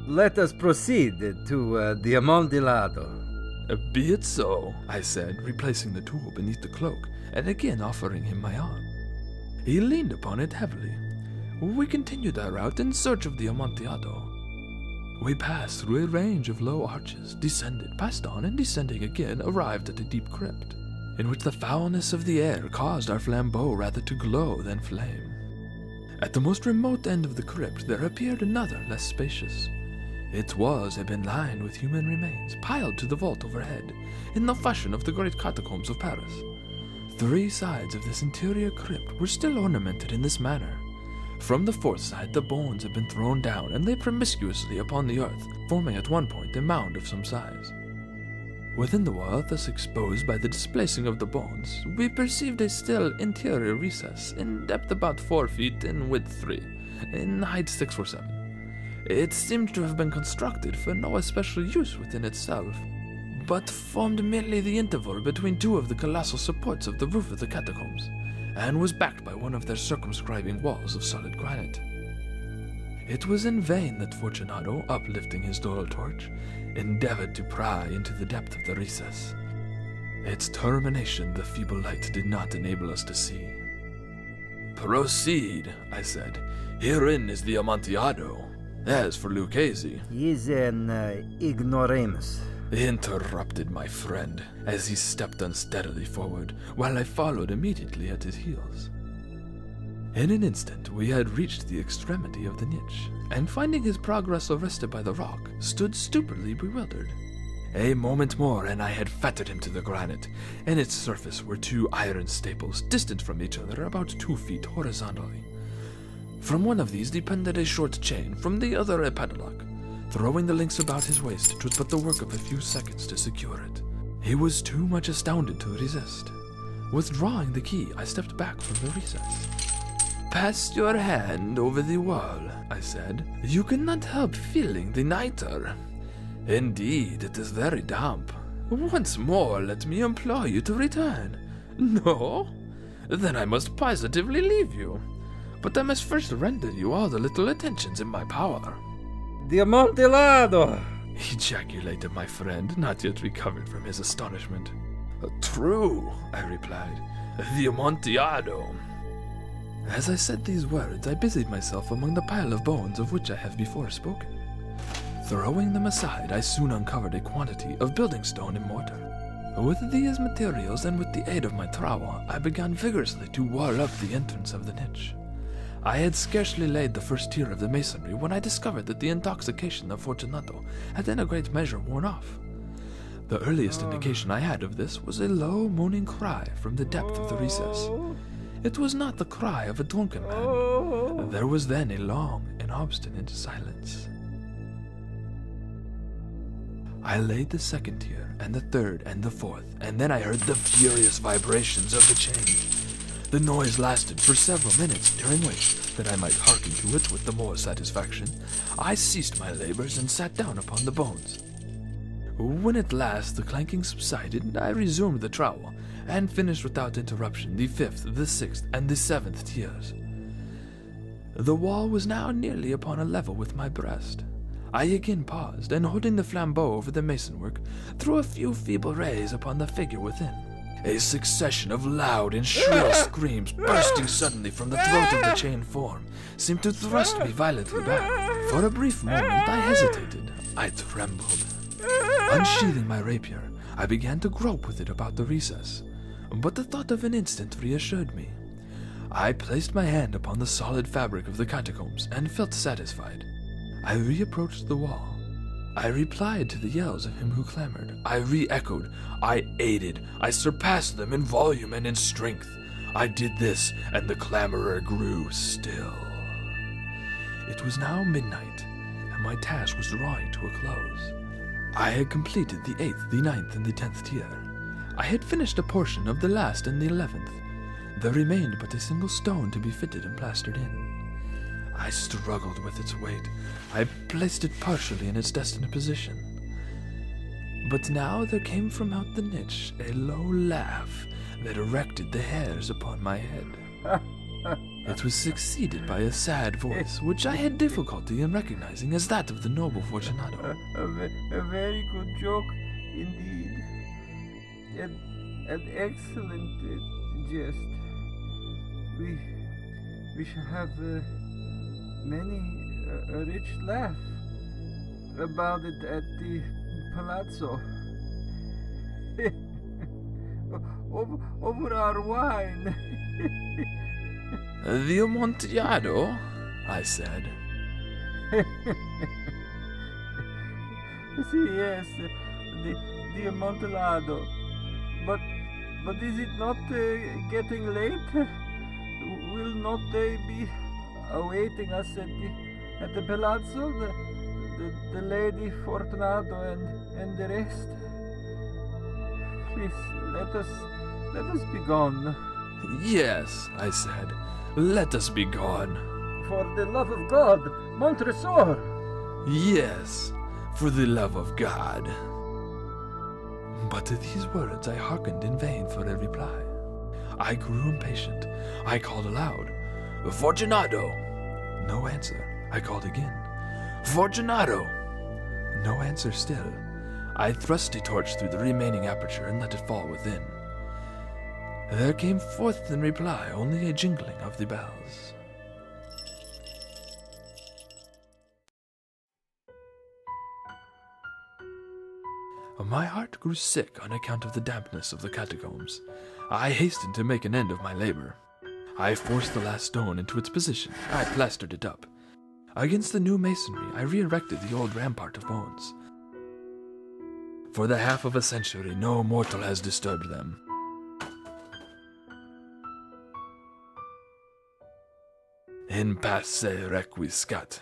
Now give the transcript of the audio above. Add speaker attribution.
Speaker 1: Let us proceed to the Amontillado.
Speaker 2: Be it so, I said, replacing the tool beneath the cloak, and again offering him my arm. He leaned upon it heavily. We continued our route in search of the Amontillado. We passed through a range of low arches, descended, passed on, and descending again, arrived at a deep crypt, in which the foulness of the air caused our flambeau rather to glow than flame. At the most remote end of the crypt there appeared another, less spacious. Its walls had been lined with human remains, piled to the vault overhead, in the fashion of the great catacombs of Paris. 3 sides of this interior crypt were still ornamented in this manner. From the 4th side the bones had been thrown down and lay promiscuously upon the earth, forming at one point a mound of some size. Within the wall, thus exposed by the displacing of the bones, we perceived a still interior recess, in depth about 4 feet, in width 3, in height 6 or 7. It seemed to have been constructed for no especial use within itself, but formed merely the interval between 2 of the colossal supports of the roof of the catacombs, and was backed by one of their circumscribing walls of solid granite. It was in vain that Fortunato, uplifting his dull torch, endeavored to pry into the depth of the recess. Its termination the feeble light did not enable us to see. "Proceed," I said. "Herein is the Amontillado. As for Lucchese..."
Speaker 1: "He's an ignoramus,"
Speaker 2: interrupted my friend, as he stepped unsteadily forward, while I followed immediately at his heels. In an instant we had reached the extremity of the niche, and finding his progress arrested by the rock, stood stupidly bewildered. A moment more and I had fettered him to the granite. In its surface were 2 iron staples, distant from each other about 2 feet horizontally. From one of these depended a short chain, from the other a padlock. Throwing the links about his waist, it was but the work of a few seconds to secure it. He was too much astounded to resist. Withdrawing the key, I stepped back from the recess. "Pass your hand over the wall," I said. "You cannot help feeling the nitre. Indeed, it is very damp. Once more, let me implore you to return. No? Then I must positively leave you. But I must first render you all the little attentions in my power."
Speaker 1: "The Amontillado!"
Speaker 2: ejaculated my friend, not yet recovered from his astonishment. "True," I replied. "The Amontillado." As I said these words, I busied myself among the pile of bones of which I have before spoken. Throwing them aside, I soon uncovered a quantity of building stone and mortar. With these materials and with the aid of my trowel, I began vigorously to wall up the entrance of the niche. I had scarcely laid the first tier of the masonry when I discovered that the intoxication of Fortunato had in a great measure worn off. The earliest indication I had of this was a low, moaning cry from the depth of the recess. It was not the cry of a drunken man. There was then a long and obstinate silence. I laid the 2nd tier, and the 3rd, and the 4th, and then I heard the furious vibrations of the chain. The noise lasted for several minutes, during which, that I might hearken to it with the more satisfaction, I ceased my labors and sat down upon the bones. When at last the clanking subsided, I resumed the trowel, and finished without interruption the 5th, the 6th, and the 7th tiers. The wall was now nearly upon a level with my breast. I again paused, and holding the flambeau over the masonwork, threw a few feeble rays upon the figure within. A succession of loud and shrill screams, bursting suddenly from the throat of the chained form, seemed to thrust me violently back. For a brief moment I hesitated. I trembled. Unsheathing my rapier, I began to grope with it about the recess, but the thought of an instant reassured me. I placed my hand upon the solid fabric of the catacombs and felt satisfied. I reapproached the wall. I replied to the yells of him who clamored. I re-echoed. I aided. I surpassed them in volume and in strength. I did this, and the clamorer grew still. It was now midnight, and my task was drawing to a close. I had completed the 8th, the 9th, and the 10th tier. I had finished a portion of the last and the 11th. There remained but a single stone to be fitted and plastered in. I struggled with its weight. I placed it partially in its destined position. But now there came from out the niche a low laugh that erected the hairs upon my head. It was succeeded by a sad voice, which I had difficulty in recognizing as that of the noble Fortunato.
Speaker 3: A very good joke indeed. An excellent jest. We shall have many a rich laugh about it at the palazzo. over our wine.
Speaker 2: The Amontillado, I said.
Speaker 3: Yes, the Amontillado. But is it not getting late? Will not they be awaiting us at the palazzo? The Lady Fortunato and the rest? Please, let us be gone.
Speaker 2: Yes, I said. Let us be gone.
Speaker 3: For the love of God, Montresor!
Speaker 2: Yes, for the love of God. But to these words I hearkened in vain for a reply. I grew impatient. I called aloud, Fortunato! No answer. I called again, Fortunato! No answer still. I thrust a torch through the remaining aperture and let it fall within. There came forth in reply only a jingling of the bells. My heart grew sick on account of the dampness of the catacombs. I hastened to make an end of my labor. I forced the last stone into its position. I plastered it up. Against the new masonry, I re-erected the old rampart of bones. For the half of a century, no mortal has disturbed them. In pace requiescat.